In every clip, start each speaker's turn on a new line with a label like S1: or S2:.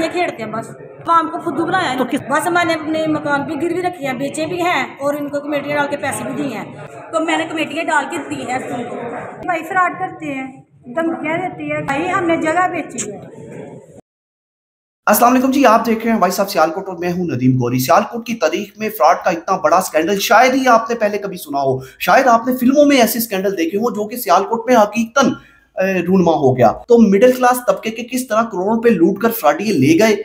S1: ये खेड़ते हैं बस, आवाम को खुद बनाया तो बस मैंने अपने मकान भी गिरवी रखी है, बेचे भी हैं और इनको कमेटियाँ डाल के पैसे भी दिए हैं, तो मैंने कमेटियाँ डाल के दी है उनको।
S2: भाई फ्रॉड करते हैं, धमकियाँ देती है, भाई हमने जगह बेची है।
S3: अस्सलाम वालेकुम जी, आप देख रहे हैं भाई साहब सियालकोट और मैं हूं नदीम गौरी। सियालकोट की तारीख में फ्रॉड का इतना बड़ा स्कैंडल शायद ही आपने पहले कभी सुना हो, शायद आपने फिल्मों में ऐसे स्कैंडल देखे हो जो कि सियालकोट में हकीकतन रूनमा हो गया। तो मिडिल क्लास तबके के किस तरह करोड़ों पे लूट कर फ्रॉडिये ले गए,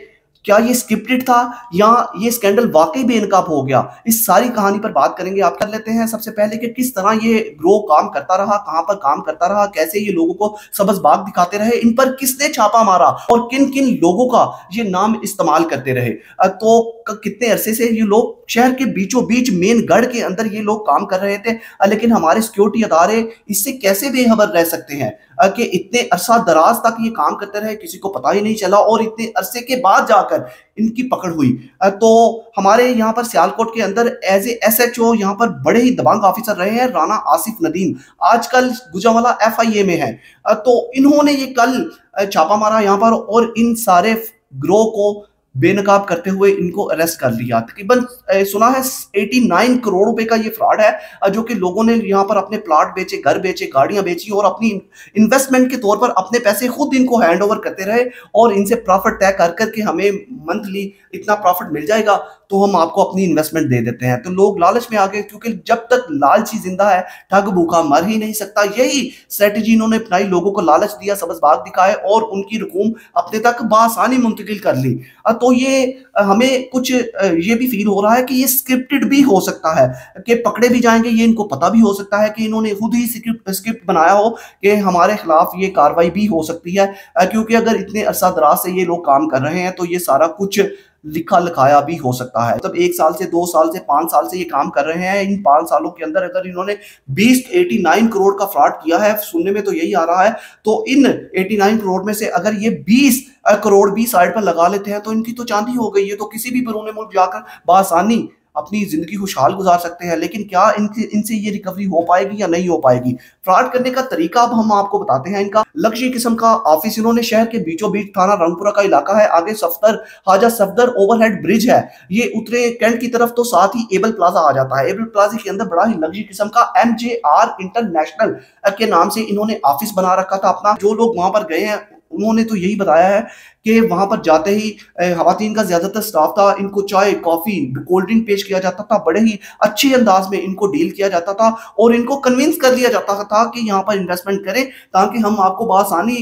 S3: क्या ये स्क्रिप्टेड था या ये स्कैंडल वाकई बेनकाब हो गया, इस सारी कहानी पर बात करेंगे। आप कर लेते हैं सबसे पहले कि किस तरह ये ग्रोह काम करता रहा, कहां पर काम करता रहा, कैसे ये लोगों को सबज़बाग दिखाते रहे, इन पर किसने छापा मारा और किन किन लोगों का ये नाम इस्तेमाल करते रहे। तो कितने अरसे से ये लोग शहर के बीचों बीच मेन गढ़ के अंदर ये लोग काम कर रहे थे, लेकिन हमारे सिक्योरिटी अदारे इससे कैसे बेखबर रह सकते हैं कि इतने अरसा दराज तक ये काम करते रहे, किसी को पता ही नहीं चला और इतने अरसे के बाद जाकर इनकी पकड़ हुई। तो हमारे यहाँ पर सियालकोट के अंदर एज ए SHO यहाँ पर बड़े ही दबंग ऑफिसर रहे हैं राना आसिफ नदीम, आजकल गुजरांवाला FIA में है। तो इन्होंने ये कल छापा मारा यहाँ पर और इन सारे ग्रोह को बेनकाब करते हुए इनको अरेस्ट कर लिया। तकरीबन सुना है 89 करोड़ रुपए का ये फ्रॉड है, जो कि लोगों ने यहाँ पर अपने प्लाट बेचे, घर बेचे, गाड़ियां बेची और अपनी इन्वेस्टमेंट के तौर पर अपने पैसे खुद इनको हैंड ओवर करते रहे और इनसे प्रॉफिट तय कर करके हमें मंथली इतना प्रॉफिट मिल जाएगा तो हम आपको अपनी इन्वेस्टमेंट दे देते हैं। तो लोग लालच में आ गए, क्योंकि जब तक लालची जिंदा है ठग भूखा मर ही नहीं सकता। यही स्ट्रेटेजी इन्होंने अपनाई, लोगों को लालच दिया, सबज़बाग दिखाए और उनकी रकूम अपने तक बासानी मुंतकिल कर ली। तो ये हमें कुछ ये भी फील हो रहा है कि ये स्क्रिप्टेड भी हो सकता है कि पकड़े भी जाएंगे। ये इनको पता भी हो सकता है कि इन्होंने खुद ही स्क्रिप्ट बनाया हो कि हमारे खिलाफ ये कार्रवाई भी हो सकती है, क्योंकि अगर इतने अरसा दराज से ये लोग काम कर रहे हैं तो ये सारा कुछ लिखा लिखाया भी हो सकता है। मतलब 1 साल से 2 साल से 5 साल से ये काम कर रहे हैं, इन 5 सालों के अंदर अगर इन्होंने 89 करोड़ का फ्रॉड किया है, सुनने में तो यही आ रहा है, तो इन 89 करोड़ में से अगर ये 20 करोड़ भी साइड पर लगा लेते हैं तो इनकी तो चांदी हो गई है। तो किसी भी बैरून मुल्क जाकर बासानी अपनी जिंदगी खुशहाल गुजार सकते हैं। लेकिन क्या इनसे ये रिकवरी हो पाएगी या नहीं हो पाएगी? फ्रॉड करने का तरीका अब हम आपको बताते हैं। इनका लग्जरी किस्म का ऑफिस इन्होंने शहर के बीचों बीच, थाना रंगपुरा का इलाका है, आगे सफदर हाजा सफदर ओवरहेड ब्रिज है, ये उतरे कैंट की तरफ तो साथ ही एबल प्लाजा आ जाता है। एबल प्लाजा के अंदर बड़ा ही लग्जरी किस्म का MJR इंटरनेशनल के नाम से इन्होंने ऑफिस बना रखा था अपना। जो लोग वहां पर गए हैं उन्होंने तो यही बताया है कि वहां पर जाते ही खवातीन का ज्यादातर स्टाफ था, इनको चाय, कॉफी, कोल्ड ड्रिंक पेश किया जाता था, बड़े ही अच्छे अंदाज में इनको डील किया जाता था और इनको कन्विंस कर लिया जाता था कि यहाँ पर इन्वेस्टमेंट करें ताकि हम आपको बासानी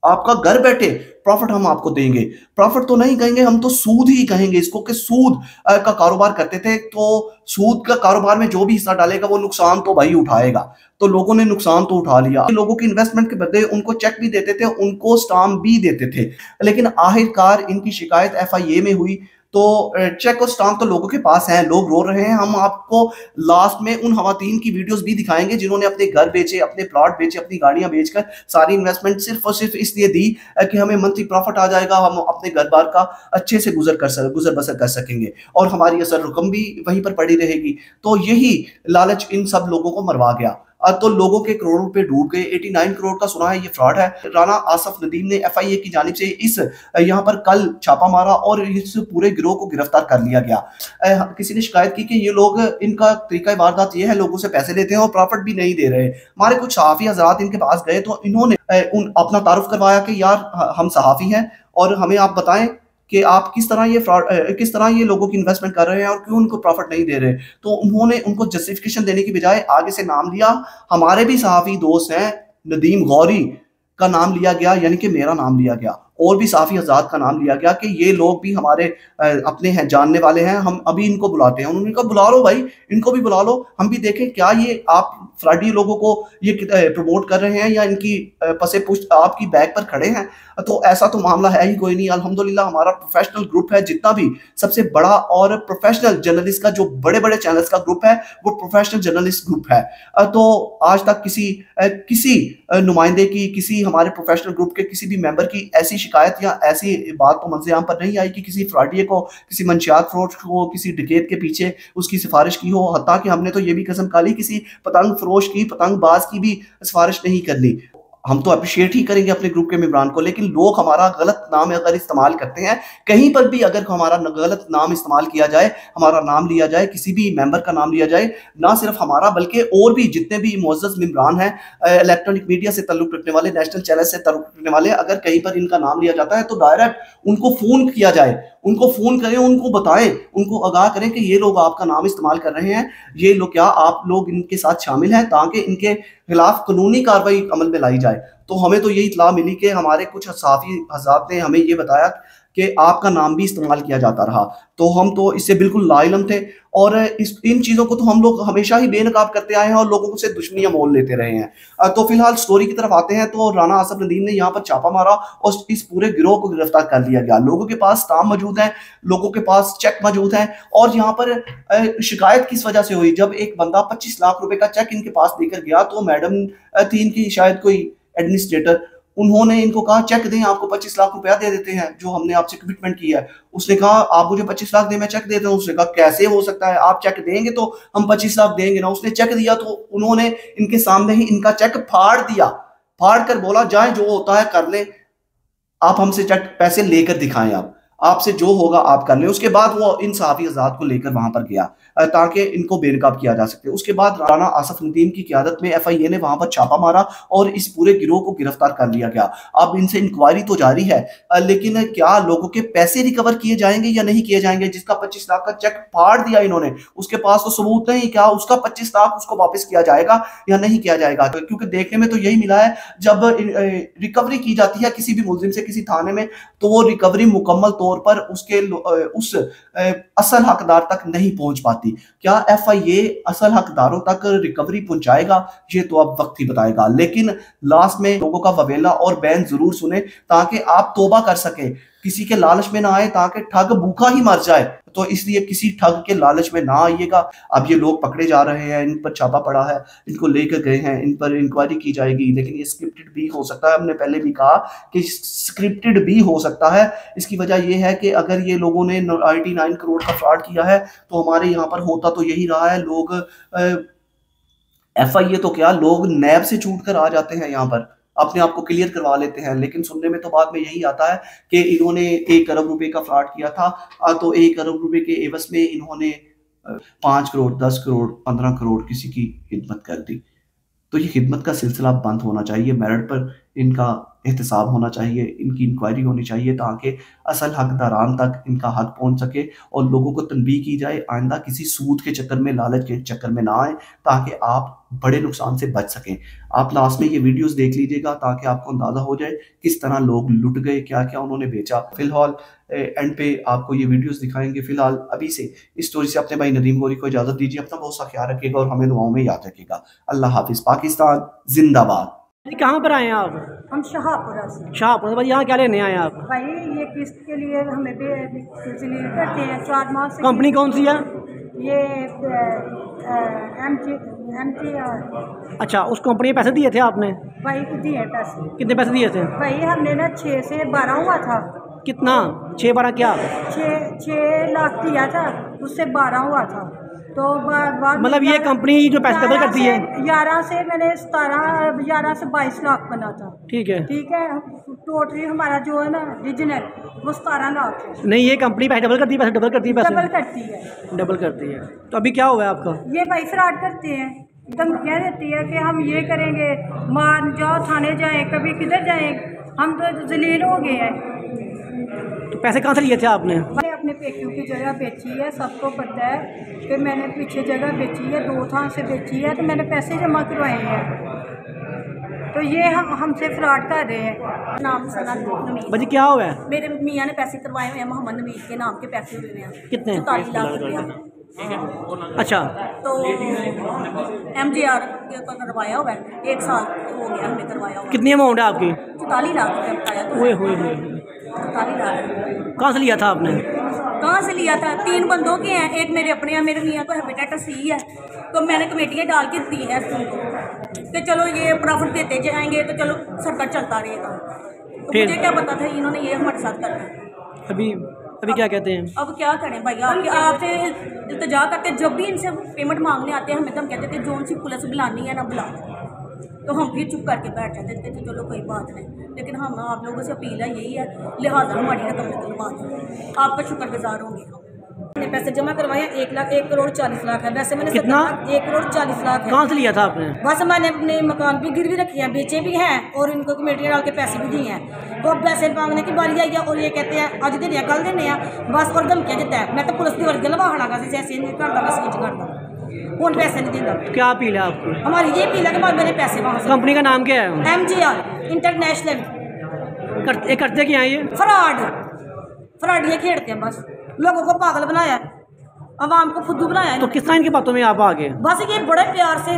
S3: आपका घर बैठे प्रॉफिट हम आपको देंगे। प्रॉफिट तो नहीं कहेंगे, हम तो सूद ही कहेंगे इसको, कि सूद का कारोबार करते थे। तो सूद का कारोबार में जो भी हिस्सा डालेगा वो नुकसान तो भाई उठाएगा। तो लोगों ने नुकसान तो उठा लिया, लोगों की इन्वेस्टमेंट के बदले उनको चेक भी देते थे, उनको स्टाम्प भी देते थे। लेकिन आखिरकार इनकी शिकायत FIA में हुई तो चेक और स्टाम्प तो लोगों के पास हैं, लोग रो रहे हैं। हम आपको लास्ट में उन खवातीन की वीडियोस भी दिखाएंगे जिन्होंने अपने घर बेचे, अपने प्लॉट बेचे, अपनी गाड़ियां बेचकर सारी इन्वेस्टमेंट सिर्फ और सिर्फ इसलिए दी कि हमें मंथली प्रॉफिट आ जाएगा, हम अपने घर बार का अच्छे से गुजर बसर कर सकेंगे और हमारी असर रकम भी वहीं पर पड़ी रहेगी। तो यही लालच इन सब लोगों को मरवा गया। तो लोगों के करोड़ों रुपए डूब गए। 89 करोड़ का सुना है ये फ्रॉड है। राना आसिफ नदीम ने FIA की जानिब से इस यहाँ पर कल छापा मारा और इस पूरे गिरोह को गिरफ्तार कर लिया गया। किसी ने शिकायत की कि ये लोग, इनका तरीका वारदात ये है, लोगों से पैसे लेते हैं और प्रॉफिट भी नहीं दे रहे। हमारे कुछ सहाफी हजरात इनके पास गए तो इन्होंने अपना तारुफ करवाया कि यार हम सहाफी हैं और हमें आप बताएं कि आप किस तरह ये लोगों की इन्वेस्टमेंट कर रहे हैं और क्यों उनको प्रॉफिट नहीं दे रहे। तो उन्होंने उनको जस्टिफिकेशन देने की बजाय आगे से नाम लिया। हमारे भी सहाफी दोस्त हैं, नदीम गौरी का नाम लिया गया, यानी कि मेरा नाम लिया गया और भी सहाफी हजरात का नाम लिया गया कि ये लोग भी हमारे अपने हैं, जानने वाले हैं, हम अभी इनको बुलाते हैं। उन्होंने कहा बुला लो भाई, इनको भी बुला लो, हम भी देखें क्या ये आप फ्रॉडी लोगों को ये प्रमोट कर रहे हैं या इनकी पसे पुष्ट आपकी बैक पर खड़े हैं। तो ऐसा तो मामला है ही कोई नहीं। अल्हम्दुलिल्लाह हमारा प्रोफेशनल ग्रुप है, जितना भी सबसे बड़ा और प्रोफेशनल जर्नलिस्ट का जो बड़े बड़े चैनल्स का ग्रुप है वो प्रोफेशनल जर्नलिस्ट ग्रुप है। तो आज तक किसी नुमाइंदे की, किसी हमारे प्रोफेशनल ग्रुप के किसी भी मेंबर की ऐसी शिकायत या ऐसी बात तो मंज़िल आम पर नहीं आई कि किसी फ्रॉडिये को, किसी मंशियात फरोश को, किसी डकैत के पीछे उसकी सिफारिश की हो। हत्ता कि हमने तो ये भी कसम खा ली किसी पतंग फरोश की, पतंग बाज की भी सिफारिश नहीं कर ली। हम तो अप्रिशिएट ही करेंगे अपने ग्रुप के मेंबरान को, लेकिन लोग हमारा गलत नाम अगर इस्तेमाल करते हैं, कहीं पर भी अगर हमारा गलत नाम इस्तेमाल किया जाए, हमारा नाम लिया जाए, किसी भी मेंबर का नाम लिया जाए, ना सिर्फ हमारा बल्कि और भी जितने भी मुअज़्ज़ज़ मेंबरान हैं, इलेक्ट्रॉनिक मीडिया से ताल्लुक़ रखने वाले, नेशनल चैनल से ताल्लुक़ रखने वाले, अगर कहीं पर इनका नाम लिया जाता है तो डायरेक्ट उनको फ़ोन किया जाए, उनको फ़ोन करें, उनको बताएं, उनको आगाह करें कि ये लोग आपका नाम इस्तेमाल कर रहे हैं, ये लोग क्या आप लोग इनके साथ शामिल हैं, ताकि इनके खिलाफ कानूनी कार्रवाई अमल में लाई जाए। तो हमें तो यही इत्तला मिली कि हमारे कुछ सहाफ़ी हज़रात ने हमें ये बताया कि आपका नाम भी इस्तेमाल किया जाता रहा, तो हम तो इससे बिल्कुल लाइलम थे और इन चीज़ों को तो हम लोग हमेशा ही बेनकाब करते आए हैं और लोगों से दुश्मनियां मोल लेते रहे हैं। तो फिलहाल स्टोरी की तरफ आते हैं। तो राना आसफ नदीम ने यहाँ पर छापा मारा और इस पूरे गिरोह को गिरफ्तार कर लिया गया। लोगों के पास स्टाम्प मौजूद हैं, लोगों के पास चेक मौजूद हैं और यहाँ पर शिकायत किस वजह से हुई, जब एक बंदा 25 लाख रुपए का चेक इनके पास देकर गया तो मैडम थी इनकी शायद कोई एडमिनिस्ट्रेटर, उन्होंने इनको कहा चेक दें, आपको 25 लाख रुपया दे देते हैं जो हमने आपसे कमिटमेंट किया है। उसने कहा आप मुझे 25 लाख दें, मैं चेक देता हूँ। उसने कहा कैसे हो सकता है, आप चेक देंगे तो हम 25 लाख देंगे ना। उसने चेक दिया तो उन्होंने इनके सामने ही इनका चेक फाड़ दिया, फाड़ कर बोला जाए जो होता है कर ले, आप हमसे चेक पैसे लेकर दिखाएं, आपसे जो होगा आप कर लें। उसके बाद वो इन सहाफ़ी आज़ाद को लेकर वहां पर गया ताकि इनको बेनकाब किया जा सके। उसके बाद राना आसफ नदीम की क़यादत में FIA ने वहां पर छापा मारा और इस पूरे गिरोह को गिरफ्तार कर लिया गया। अब इनसे इंक्वायरी तो जारी है, लेकिन क्या लोगों के पैसे रिकवर किए जाएंगे या नहीं किए जाएंगे? जिसका 25 लाख का चेक फाड़ दिया इन्होंने, उसके पास तो सबूत नहीं, क्या उसका 25 लाख उसको वापस किया जाएगा या नहीं किया जाएगा? क्योंकि देखने में तो यही मिला है, जब रिकवरी की जाती है किसी भी मुलजिम से किसी थाने में, तो वो रिकवरी मुकम्मल तौर पर उसके उस असल हकदार तक नहीं पहुंच पाती। क्या FIA असल हकदारों तक रिकवरी पहुंचाएगा? ये तो अब वक्त ही बताएगा। लेकिन लास्ट में लोगों का ववेला और बैन जरूर सुने ताकि आप तौबा कर सके, किसी के लालच में ना आए, ताकि ठग भूखा ही मर जाए। तो इसलिए किसी ठग के लालच में ना आइएगा। अब ये लोग पकड़े जा रहे हैं, इन पर छापा पड़ा है, इनको लेकर गए हैं, इन पर इंक्वायरी की जाएगी, लेकिन ये स्क्रिप्टेड भी हो सकता है। हमने पहले भी कहा कि स्क्रिप्टेड भी हो सकता है। इसकी वजह यह है कि अगर ये लोगों ने 99 करोड़ का फ्रॉड किया है तो हमारे यहाँ पर होता तो यही रहा है। लोग FIA तो क्या, लोग नैब से छूट कर आ जाते हैं, यहाँ पर अपने आप को क्लियर करवा लेते हैं, लेकिन सुनने में तो बाद में यही आता है कि इन्होंने 1 अरब रुपए का फ्रॉड किया था, तो 1 अरब रुपए के एवज में इन्होंने 5 करोड़ 10 करोड़ 15 करोड़ किसी की खिदमत कर दी। तो ये खिदमत का सिलसिला बंद होना चाहिए, मेरिट पर इनका एहतसाब होना चाहिए, इनकी इंक्वायरी होनी चाहिए ताकि असल हकदारान तक इनका हक पहुंच सके और लोगों को तनबीह की जाए आइंदा किसी सूद के चक्कर में, लालच के चक्कर में ना आए, ताकि आप बड़े नुकसान से बच सकें। आप लास्ट में ये वीडियोस देख लीजिएगा ताकि आपको अंदाज़ा हो जाए किस तरह लोग लुट गए, क्या क्या उन्होंने बेचा। फिलहाल एंड पे आपको ये वीडियोस दिखाएंगे। फिलहाल अभी से इस स्टोरी से अपने भाई नदीम गौरी को इजाज़त दीजिए। अपना बहुत सा ख्याल रखिएगा और हमें दुआओं में याद रखिएगा। अल्लाह हाफिज़। पाकिस्तान जिंदाबाद।
S4: कहाँ पर आए हैं आप?
S2: हम शाहपुरा से।
S4: शाहपुरा से। भाई यहाँ क्या लेने आए हैं आप?
S2: भाई ये किस्त के लिए हमें बिजली करते हैं 4 माह से।
S4: कंपनी कौन सी है?
S2: ये MTR।
S4: अच्छा, उस कंपनी में पैसे दिए थे आपने?
S2: भाई दिए पैसे।
S4: कितने पैसे दिए थे?
S2: भाई हमने ना 6 से 12 हुआ था।
S4: कितना? 6-12 क्या?
S2: 6 लाख दिया था, उससे 12 हुआ था। तो बाद
S4: मतलब ये कंपनी जो पैसे डबल करती है?
S2: 11 से मैंने 11 से 22 लाख बना था।
S4: ठीक है,
S2: ठीक है। टोटली हमारा जो है ना ओरिजिनल वो 17 लाख है।
S4: नहीं, ये कंपनी पैसे डबल करती है, पैसे डबल करती है, पैसे
S2: डबल करती है,
S4: डबल करती है। तो अभी क्या हुआ है आपका?
S2: ये भाई फ्रॉड करते हैं, धमकियाँ देती है कि हम ये करेंगे, मार जाओ, थाने जाएं, कभी किधर जाएं, हम तो जलील हो गए हैं।
S4: तो पैसे कहाँ से लिए थे आपने?
S2: मैंने अपने पेटियों की जगह बेची है, सबको पता है कि मैंने पीछे जगह बेची है, 2 थान से बेची है, तो मैंने पैसे जमा करवाए हैं। तो ये हमसे फ्रॉड कर रहे हैं।
S1: नाम सना नमीद।
S4: भाजी क्या हुआ है?
S1: मेरे मियाँ ने पैसे करवाए हुए हैं, मोहम्मद नमीद के नाम के पैसे हुए हैं।
S4: कितने?
S1: 44 लाख रुपया।
S4: अच्छा,
S1: तो MGR के ऊपर करवाया हुआ है, 1 साल हो गया हमने करवाया हुआ।
S4: कितनी अमाउंट है आपकी?
S1: 44 लाख रुपया बताया तो।
S4: हुए
S1: 44 लाख।
S4: कहाँ से लिया था आपने?
S1: कहाँ से लिया था? 3 बंदों के हैं, एक मेरे अपने हैं, मेरे मियाँ को हेपेटाइटिस C है, तो मैंने कमेटियाँ डाल के दी है उनको कि चलो ये प्रॉफिट देते जाएंगे तो चलो सर्कल चलता रहेगा। तो मुझे क्या पता था इन्होंने ये हमारे साथ करना है।
S4: अभी क्या कहते हैं?
S1: अब क्या करें भैया, आपसे इल्तिजा करते, जब भी इनसे पेमेंट मांगने आते हैं हमें तो हम कहते थे जो उनसे पुलिस बुलानी है ना बुला। तो हम फिर चुप करके बैठ जाते थे कि चलो कोई बात नहीं, लेकिन हम आप लोगों से अपील है यही है, लिहाजा हमारी रकम निकलवा दें, आपका शुक्रगुजार होंगे हम।
S5: मैंने पैसे जमा करवाए 1,40,00,000 है। वैसे मैंने
S4: कितना?
S5: 1,40,00,000 है।
S4: कहाँ से लिया था आपने?
S5: बस मैंने अपने मकान भी गिरवी रखी है, बेचे भी हैं और इनको कमेटी डाल के पैसे भी दिए हैं। तो अब पैसे मांगने की बारी आई है और ये कहते हैं अज देने कल देने बस, और धमकियां देता है। मैं तो पुलिस की वर्दी लवाहना ऐसे नहीं करता, मैं स्विच करता हूँ, पैसे नहीं देता।
S4: क्या अपील है आपकी?
S5: हमारी ये अपील है कि मेरे पैसे वहाँ से।
S4: कंपनी का नाम क्या है?
S5: MGR international.
S4: करते क्या है ये?
S5: फ्रॉड ये खेलते हैं, बस लोगों को पागल बनाया है, आवाम को फुद्दू बनाया है।
S4: तो किस तरह इनकी बातों में आप आगे?
S5: बस ये बड़े प्यार से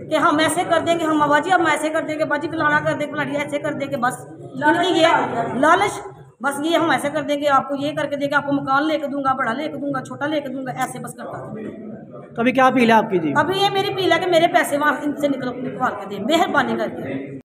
S5: कि हम ऐसे कर देंगे, हम बाजी हम ऐसे कर देंगे, बाजी फलाना कर देंगे, फलानी ऐसे कर देंगे, बस इनकी ये लालच, बस ये हम ऐसे कर देंगे, आपको ये करके देंगे, आपको मकान लेके दूंगा, बड़ा लेके दूंगा, छोटा लेके दूंगा, ऐसे बस करता है।
S4: तो अभी क्या अपील है आपकी जी?
S5: अभी ये मेरी अपील है कि मेरे पैसे वहाँ इनसे निकलवा के दें, मेहरबानी करके।